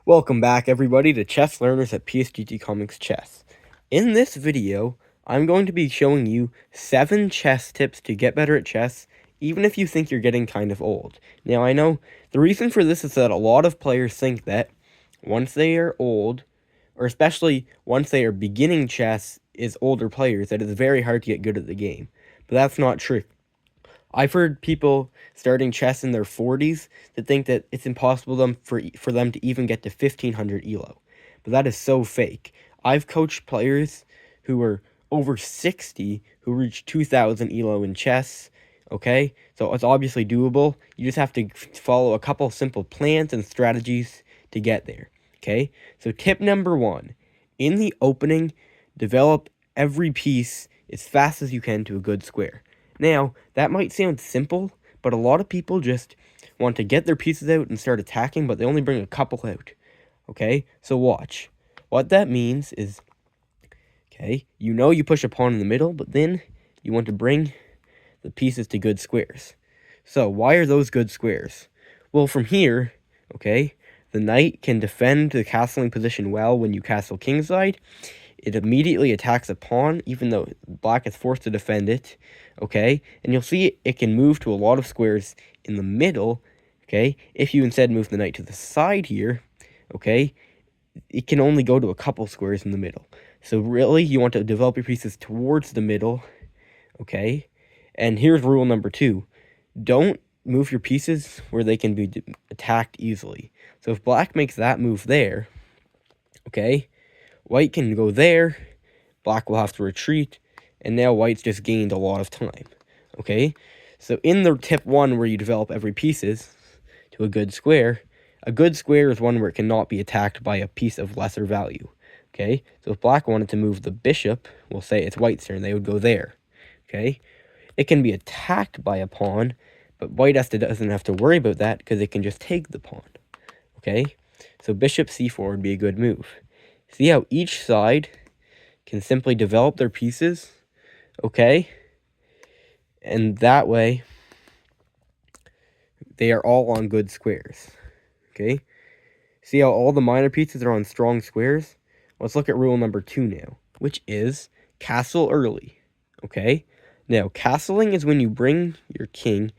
Welcome back, everybody, to Chess Learners at PSGT Comics Chess. In this video, I'm going to be showing you 7 chess tips to get better at chess, even if you think you're getting kind of old. Now, I know the reason for this is that a lot of players think that once they are old, or especially once they are beginning chess as older players, that it's very hard to get good at the game. But that's not true. I've heard people starting chess in their 40s that think that it's impossible for them to even get to 1500 elo. But that is so fake. I've coached players who were over 60 who reached 2000 elo in chess. Okay? So it's obviously doable. You just have to follow a couple simple plans and strategies to get there. Okay? So tip number 1, in the opening, develop every piece as fast as you can to a good square. Now, that might sound simple, but a lot of people just want to get their pieces out and start attacking, but they only bring a couple out. Okay? So watch. What that means is, okay, you push a pawn in the middle, but then you want to bring the pieces to good squares. So why are those good squares? Well, from here, okay, the knight can defend the castling position well when you castle kingside. It immediately attacks a pawn, even though black is forced to defend it, okay? And you'll see it can move to a lot of squares in the middle, okay? If you instead move the knight to the side here, okay, it can only go to a couple squares in the middle. So really, you want to develop your pieces towards the middle, okay? And here's rule number 2. Don't move your pieces where they can be attacked easily. So if black makes that move there, okay, white can go there, black will have to retreat, and now white's just gained a lot of time, okay? So in the tip 1 where you develop every pieces to a good square is one where it cannot be attacked by a piece of lesser value, okay? So if black wanted to move the bishop, we'll say it's white's turn, they would go there, okay? It can be attacked by a pawn, but white doesn't have to worry about that because it can just take the pawn, okay? So bishop c4 would be a good move. See how each side can simply develop their pieces, okay? And that way, they are all on good squares, okay? See how all the minor pieces are on strong squares? Let's look at rule number 2 now, which is castle early, okay? Now, castling is when you bring your king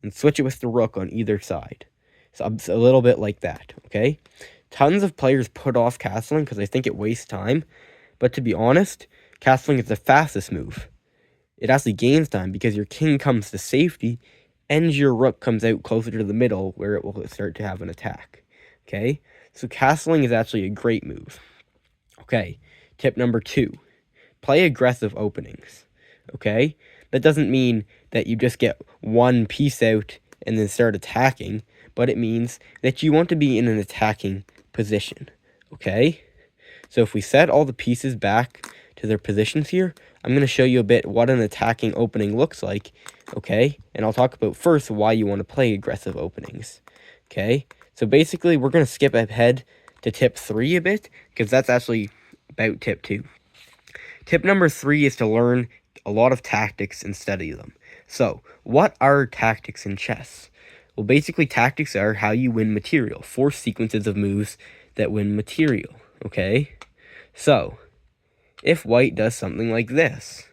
and switch it with the rook on either side. So it's a little bit like that, okay? Tons of players put off castling because they think it wastes time, but to be honest, castling is the fastest move. It actually gains time because your king comes to safety and your rook comes out closer to the middle where it will start to have an attack, okay? So castling is actually a great move. Okay, tip number 2, play aggressive openings, okay? That doesn't mean that you just get one piece out and then start attacking, but it means that you want to be in an attacking position, okay? So if we set all the pieces back to their positions here, I'm going to show you a bit what an attacking opening looks like, okay? And I'll talk about first why you want to play aggressive openings, okay? So basically, we're going to skip ahead to tip 3 a bit, because that's actually about tip 2. Tip number 3 is to learn a lot of tactics and study them. So, what are tactics in chess? Well, basically, tactics are how you win material, 4 sequences of moves that win material, okay? So, if white does something like this,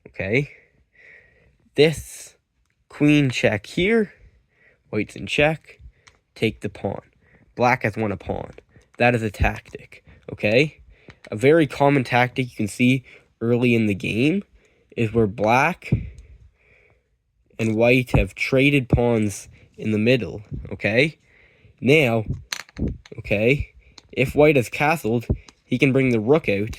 okay? This queen check here, white's in check, take the pawn. Black has won a pawn. That is a tactic, okay? A very common tactic you can see early in the game is where black and white have traded pawns in the middle, okay? Now, okay, if white has castled, he can bring the rook out.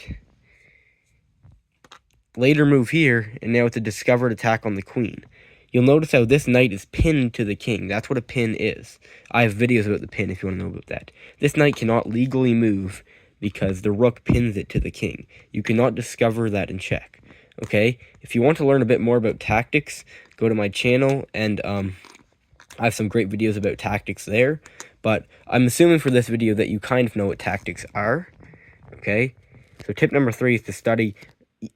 Later move here, and now it's a discovered attack on the queen. You'll notice how this knight is pinned to the king. That's what a pin is. I have videos about the pin if you want to know about that. This knight cannot legally move because the rook pins it to the king. You cannot discover that in check, okay? If you want to learn a bit more about tactics, go to my channel, and I have some great videos about tactics there. But I'm assuming for this video that you kind of know what tactics are, okay? So tip number 3 is to study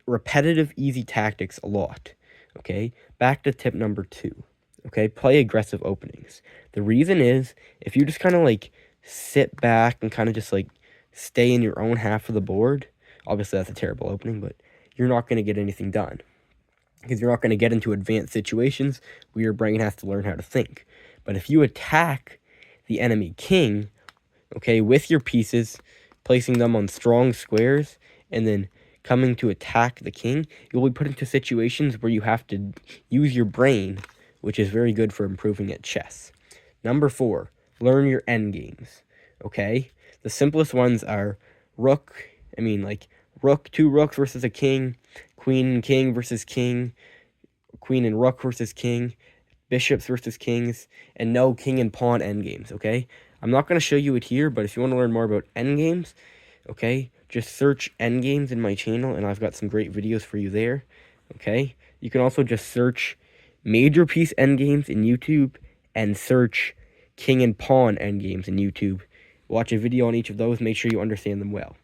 repetitive, easy tactics a lot, okay? Back to tip number 2, okay? Play aggressive openings. The reason is, if you just kind of like sit back and kind of just like stay in your own half of the board, obviously that's a terrible opening, but you're not going to get anything done because you're not going to get into advanced situations where your brain has to learn how to think. But if you attack the enemy king, okay, with your pieces, placing them on strong squares, and then coming to attack the king, you'll be put into situations where you have to use your brain, which is very good for improving at chess. Number 4, learn your endgames, okay? The simplest ones are rook, rook, 2 rooks versus a king, queen and king versus king, queen and rook versus king, bishops versus kings, and no king and pawn endgames, okay? I'm not going to show you it here, but if you want to learn more about endgames, okay, just search endgames in my channel, and I've got some great videos for you there, okay? You can also just search major piece endgames in YouTube, and search king and pawn endgames in YouTube. Watch a video on each of those, make sure you understand them well.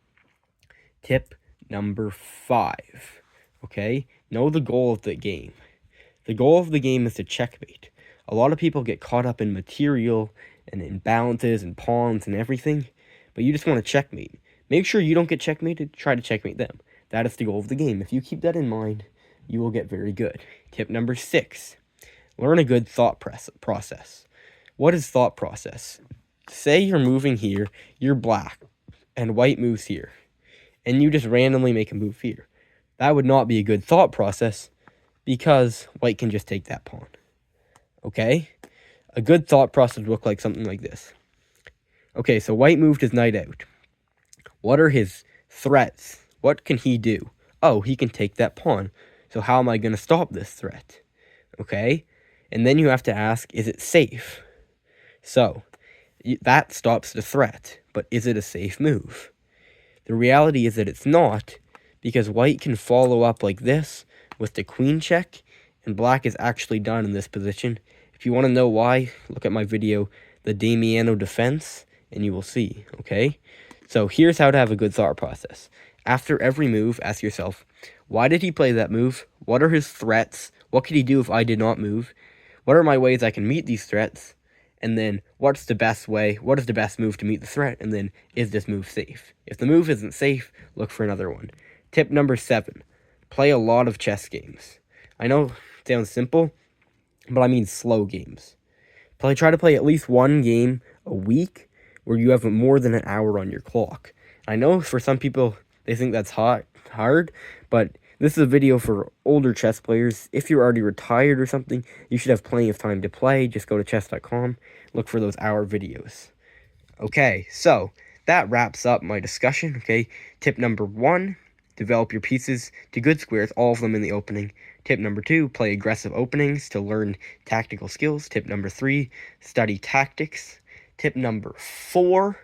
Tip number 5, okay? Know the goal of the game. The goal of the game is to checkmate. A lot of people get caught up in material and imbalances and pawns and everything, but you just want to checkmate. Make sure you don't get checkmated, try to checkmate them. That is the goal of the game. If you keep that in mind, you will get very good. Tip number 6, learn a good thought process. What is thought process? Say you're moving here, you're black, and white moves here, and you just randomly make a move here. That would not be a good thought process, because white can just take that pawn, okay? A good thought process would look like something like this. Okay, so white moved his knight out. What are his threats? What can he do? Oh, he can take that pawn. So how am I going to stop this threat? Okay? And then you have to ask, is it safe? So, that stops the threat, but is it a safe move? The reality is that it's not, because white can follow up like this with the queen check, and black is actually done in this position. If you want to know why, look at my video, the Damiano defense, and you will see, okay? So here's how to have a good thought process. After every move, ask yourself, why did he play that move? What are his threats? What could he do if I did not move? What are my ways I can meet these threats? And then, what's the best way? What is the best move to meet the threat? And then, is this move safe? If the move isn't safe, look for another one. Tip number 7, play a lot of chess games. I know it sounds simple, but I mean slow games. Try to play at least one game a week where you have more than an hour on your clock. I know for some people, they think that's hard, but this is a video for older chess players. If you're already retired or something, you should have plenty of time to play. Just go to chess.com, look for those hour videos. Okay, so that wraps up my discussion, okay? Tip number 1, develop your pieces to good squares, all of them in the opening. Tip number 2, play aggressive openings to learn tactical skills. Tip number 3, study tactics. Tip number 4,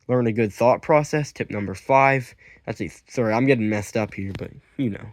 learn a good thought process. Tip number 5, sorry, I'm getting messed up here, but you know.